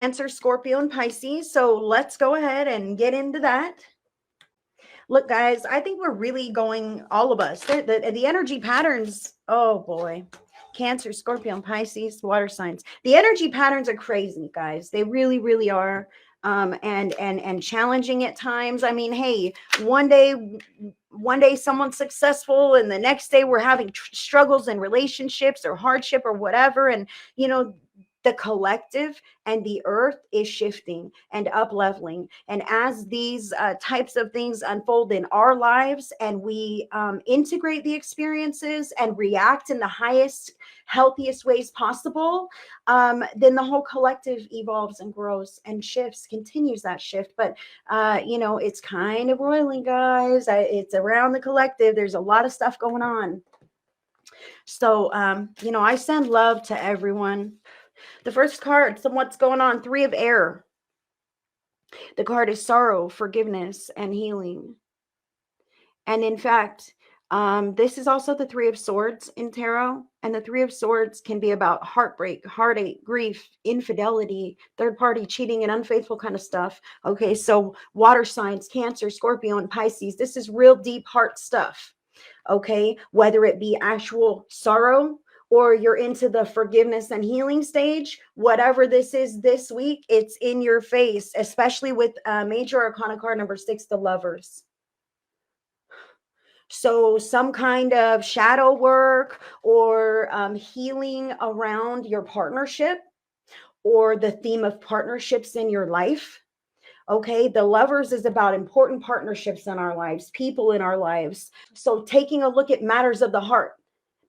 Cancer, Scorpio, and Pisces. So let's go ahead and get into that. Look, guys, I think we're really going, all of us, the energy patterns. Oh boy. Cancer, Scorpio, and Pisces, water signs. The energy patterns are crazy, guys. They really, really are. And challenging at times. I mean, hey, one day someone's successful, and the next day we're having struggles in relationships or hardship or whatever. And you know, the collective and the earth is shifting and up leveling. And as these types of things unfold in our lives, and we integrate the experiences and react in the highest, healthiest ways possible, then the whole collective evolves and grows and shifts, continues that shift. But it's kind of roiling, guys. It's around the collective. There's a lot of stuff going on. So, I send love to everyone. The first card, so what's going on? Three of Air. The card is sorrow, forgiveness, and healing. And in fact, this is also the Three of Swords in tarot. And the Three of Swords can be about heartbreak, heartache, grief, infidelity, third party cheating, and unfaithful kind of stuff. Okay, so water signs, Cancer, Scorpio, and Pisces. This is real deep heart stuff. Okay, whether it be actual sorrow, or you're into the forgiveness and healing stage, whatever this is this week, it's in your face, especially with major arcana card number 6, the Lovers. So some kind of shadow work or healing around your partnership, or the theme of partnerships in your life. Okay, the Lovers is about important partnerships in our lives, people in our lives. So taking a look at matters of the heart,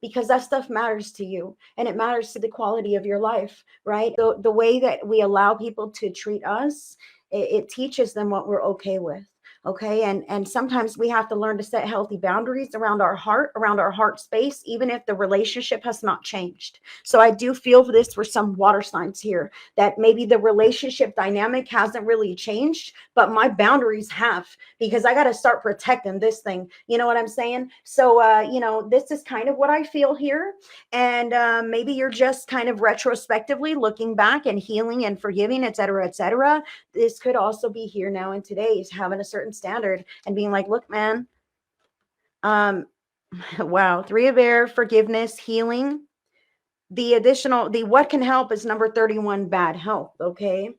because that stuff matters to you, and it matters to the quality of your life, right? The way that we allow people to treat us, it teaches them what we're okay with. Okay, and sometimes we have to learn to set healthy boundaries around our heart space, even if the relationship has not changed. So I do feel for this for some water signs here, that maybe the relationship dynamic hasn't really changed, but my boundaries have, because I got to start protecting this thing. You know what I'm saying? So, this is kind of what I feel here. And maybe you're just kind of retrospectively looking back and healing and forgiving, et cetera, et cetera. This could also be here now and today, is having a certain standard and being like, look, man, wow, Three of Air, forgiveness, healing. The what can help is number 31, bad health. Okay.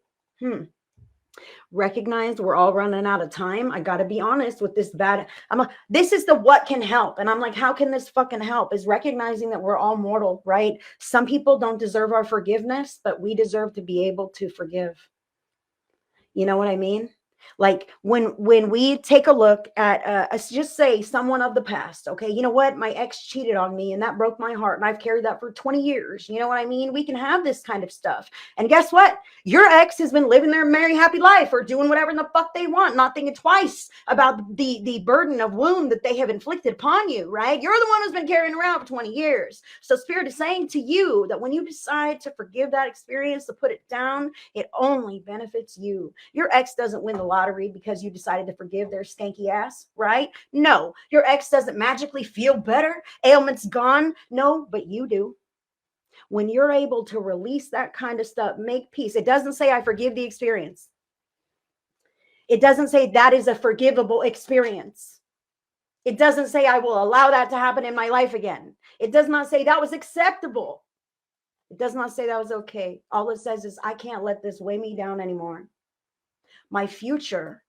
Recognize we're all running out of time. I got to be honest with this bad. This is the what can help. And I'm like, how can this fucking help? Is recognizing that we're all mortal, right? Some people don't deserve our forgiveness, but we deserve to be able to forgive. You know what I mean? Like when we take a look at let's just say someone of the past. Okay, you know what, my ex cheated on me and that broke my heart, and I've carried that for 20 years. You know what I mean? We can have this kind of stuff, and guess what, your ex has been living their merry happy life or doing whatever in the fuck they want, not thinking twice about the burden of wound that they have inflicted upon you, right? You're the one who's been carrying around for 20 years. So Spirit is saying to you that when you decide to forgive that experience, to put it down, it only benefits you. Your ex doesn't win the lottery because you decided to forgive their skanky ass, right? No, your ex doesn't magically feel better. Ailment's gone. No, but you do. When you're able to release that kind of stuff, make peace. It doesn't say I forgive the experience. It doesn't say that is a forgivable experience. It doesn't say I will allow that to happen in my life again. It does not say that was acceptable. It does not say that was okay. All it says is I can't let this weigh me down anymore. My future,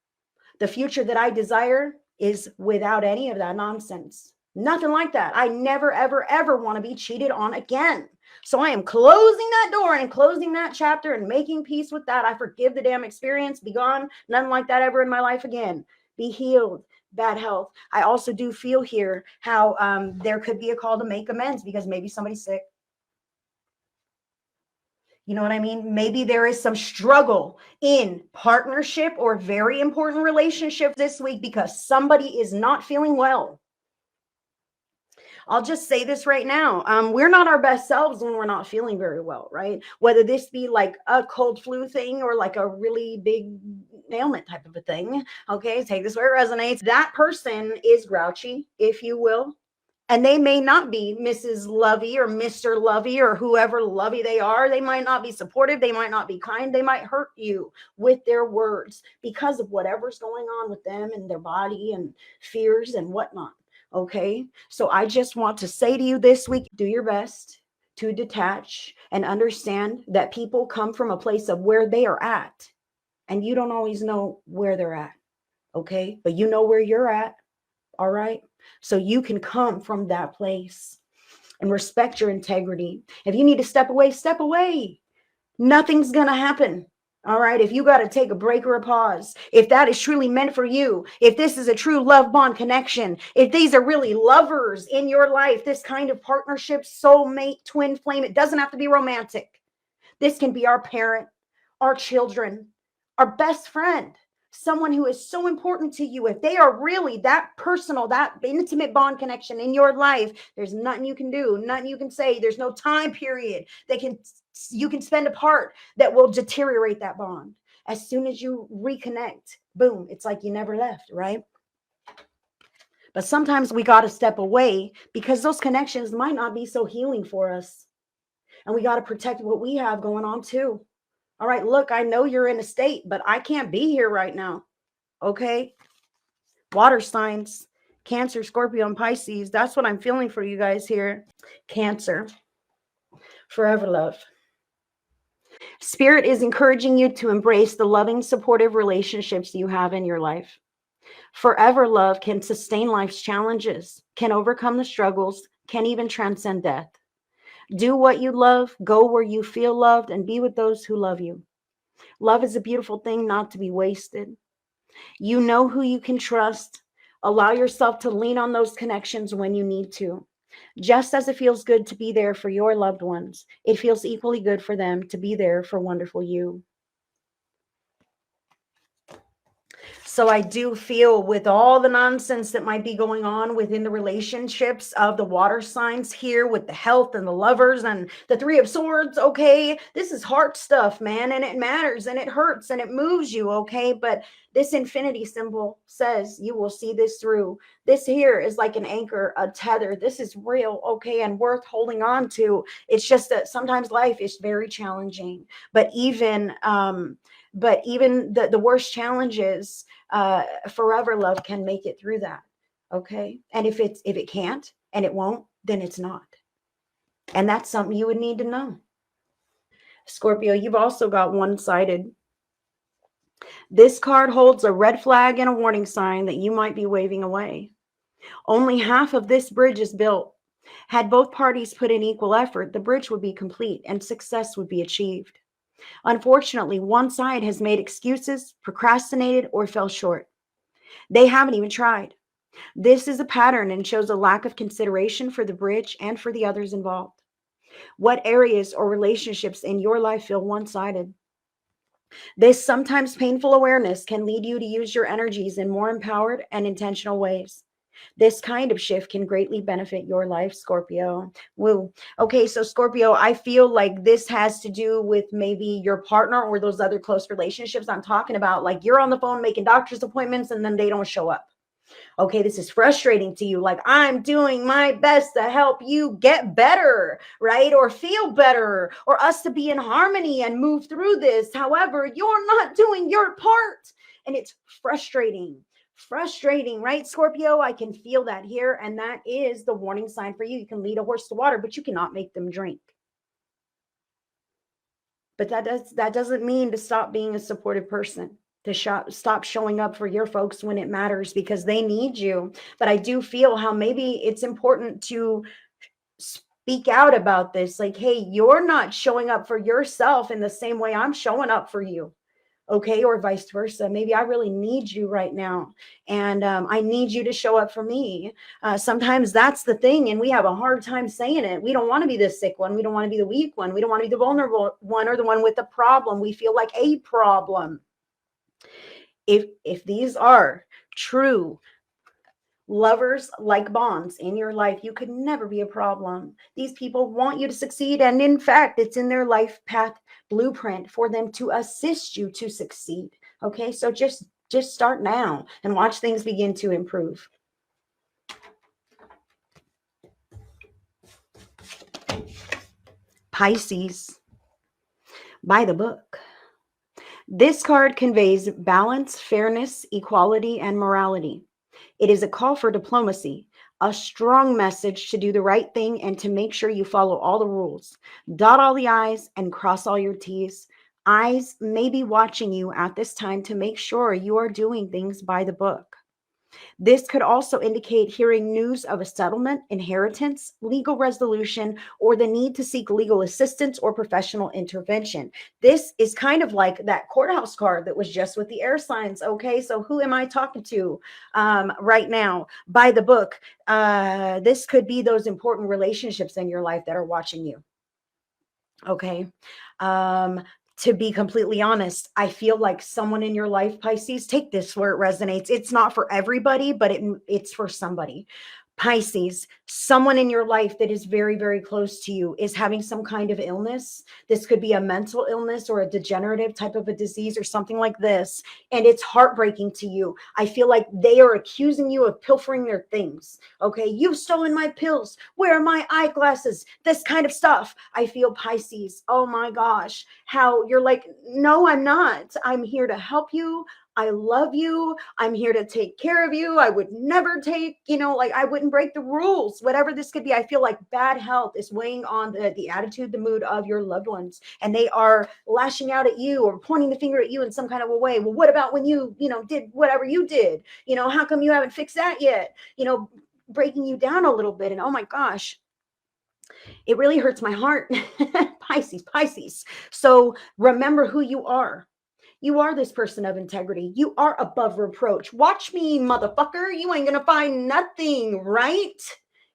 the future that I desire, is without any of that nonsense. Nothing like that. I never, ever, ever want to be cheated on again. So I am closing that door and closing that chapter and making peace with that. I forgive the damn experience. Be gone. Nothing like that ever in my life again. Be healed. Bad health. I also do feel here how there could be a call to make amends because maybe somebody's sick. You know what I mean? Maybe there is some struggle in partnership or very important relationship this week because somebody is not feeling well. I'll just say this right now. We're not our best selves when we're not feeling very well, right? Whether this be like a cold flu thing or like a really big ailment type of a thing. Okay, take this where it resonates. That person is grouchy, if you will. And they may not be Mrs. Lovey or Mr. Lovey or whoever lovey they are. They might not be supportive. They might not be kind. They might hurt you with their words because of whatever's going on with them and their body and fears and whatnot. Okay. So I just want to say to you this week, do your best to detach and understand that people come from a place of where they are at. And you don't always know where they're at. Okay. But you know where you're at. All right. So you can come from that place and respect your integrity. If you need to step away, step away. Nothing's going to happen. All right. If you got to take a break or a pause, if that is truly meant for you, if this is a true love bond connection, if these are really lovers in your life, this kind of partnership, soulmate, twin flame, it doesn't have to be romantic. This can be our parent, our children, our best friend, someone who is so important to you. If they are really that personal, that intimate bond connection in your life, there's nothing you can do, nothing you can say. There's no time period you can spend apart that will deteriorate that bond. As soon as you reconnect, boom, it's like you never left, right? But sometimes we got to step away because those connections might not be so healing for us. And we got to protect what we have going on too. All right, look, I know you're in a state, but I can't be here right now. Okay. Water signs, Cancer, Scorpio, and Pisces. That's what I'm feeling for you guys here. Cancer, forever love. Spirit is encouraging you to embrace the loving, supportive relationships you have in your life. Forever love can sustain life's challenges, can overcome the struggles, can even transcend death. Do what you love, go where you feel loved, and be with those who love you. Love is a beautiful thing not to be wasted. You know who you can trust. Allow yourself to lean on those connections when you need to. Just as it feels good to be there for your loved ones, it feels equally good for them to be there for wonderful you. So I do feel with all the nonsense that might be going on within the relationships of the water signs here with the health and the lovers and the Three of Swords, okay, this is heart stuff, man, and it matters and it hurts and it moves you, okay, but this infinity symbol says you will see this through. This here is like an anchor, a tether. This is real, okay, and worth holding on to. It's just that sometimes life is very challenging, but even the worst challenges, forever love can make it through that. Okay. And if it can't and it won't, then it's not. And that's something you would need to know. Scorpio, you've also got one-sided. This card holds a red flag and a warning sign that you might be waving away. Only half of this bridge is built. Had both parties put in equal effort, the bridge would be complete and success would be achieved. Unfortunately, one side has made excuses, procrastinated, or fell short. They haven't even tried. This is a pattern and shows a lack of consideration for the bridge and for the others involved. What areas or relationships in your life feel one-sided? This sometimes painful awareness can lead you to use your energies in more empowered and intentional ways. This kind of shift can greatly benefit your life, Scorpio. Woo. Okay, so Scorpio, I feel like this has to do with maybe your partner or those other close relationships I'm talking about. Like you're on the phone making doctor's appointments and then they don't show up. Okay, this is frustrating to you. Like I'm doing my best to help you get better, right? Or feel better, or us to be in harmony and move through this. However, you're not doing your part. And it's frustrating. Frustrating, right, Scorpio? I can feel that here. And that is the warning sign for you. You can lead a horse to water, but you cannot make them drink. But that doesn't mean to stop being a supportive person, to stop showing up for your folks when it matters because they need you. But I do feel how maybe it's important to speak out about this. Like, hey, you're not showing up for yourself in the same way I'm showing up for you. Okay, or vice versa. Maybe I really need you right now, and I need you to show up for me. Sometimes that's the thing, and we have a hard time saying it. We don't want to be the sick one. We don't want to be the weak one. We don't want to be the vulnerable one or the one with the problem. We feel like a problem. If these are true lovers like bonds in your life, you could never be a problem. These people want you to succeed, and in fact, it's in their life path blueprint for them to assist you to succeed. Okay, so just start now and watch things begin to improve. Pisces, by the book. This card conveys balance, fairness, equality, and morality. It is a call for diplomacy, a strong message to do the right thing and to make sure you follow all the rules. Dot all the I's and cross all your T's. Eyes may be watching you at this time to make sure you are doing things by the book. This could also indicate hearing news of a settlement, inheritance, legal resolution, or the need to seek legal assistance or professional intervention. This is kind of like that courthouse card that was just with the air signs. Okay, so who am I talking to right now? By the book, this could be those important relationships in your life that are watching you. Okay. To be completely honest, I feel like someone in your life, Pisces, take this where it resonates. It's not for everybody, but it's for somebody. Pisces, someone in your life that is very, very close to you is having some kind of illness. This could be a mental illness or a degenerative type of a disease or something like this. And it's heartbreaking to you. I feel like they are accusing you of pilfering their things. Okay, you've stolen my pills. Where are my eyeglasses? This kind of stuff. I feel, Pisces, oh my gosh, how you're like, no, I'm not. I'm here to help you. I love you. I'm here to take care of you. I would never take, like I wouldn't break the rules, whatever this could be. I feel like bad health is weighing on the attitude, the mood of your loved ones, and they are lashing out at you or pointing the finger at you in some kind of a way. Well, what about when you did whatever you did? How come you haven't fixed that yet? Breaking you down a little bit. And oh my gosh, it really hurts my heart. Pisces. So remember who you are. You are this person of integrity. You are above reproach. Watch me, motherfucker. You ain't going to find nothing, right?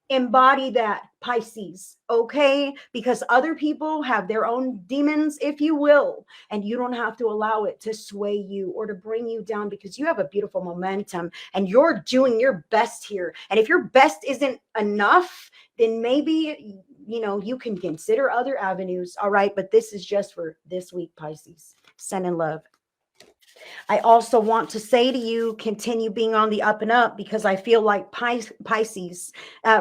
Embody that, Pisces, okay? Because other people have their own demons, if you will, and you don't have to allow it to sway you or to bring you down because you have a beautiful momentum and you're doing your best here. And if your best isn't enough, then maybe, you can consider other avenues, all right? But this is just for this week, Pisces. Sending love. I also want to say to you, continue being on the up and up, because I feel like Pisces,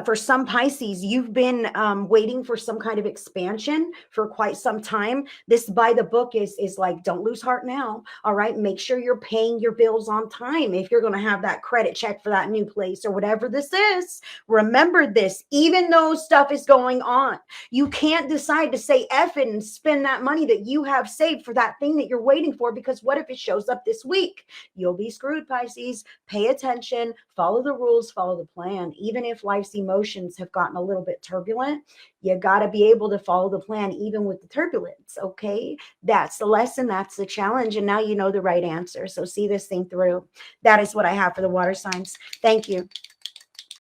for some Pisces, you've been waiting for some kind of expansion for quite some time. This by the book is like, don't lose heart now. All right. Make sure you're paying your bills on time. If you're going to have that credit check for that new place or whatever this is, remember this, even though stuff is going on, you can't decide to say F it and spend that money that you have saved for that thing that you're waiting for, because what if it shows up this week? You'll be screwed, Pisces. Pay attention, follow the rules, follow the plan. Even if life's emotions have gotten a little bit turbulent, you got to be able to follow the plan, even with the turbulence. Okay. That's the lesson. That's the challenge. And now you know the right answer. So see this thing through. That is what I have for the water signs. Thank you.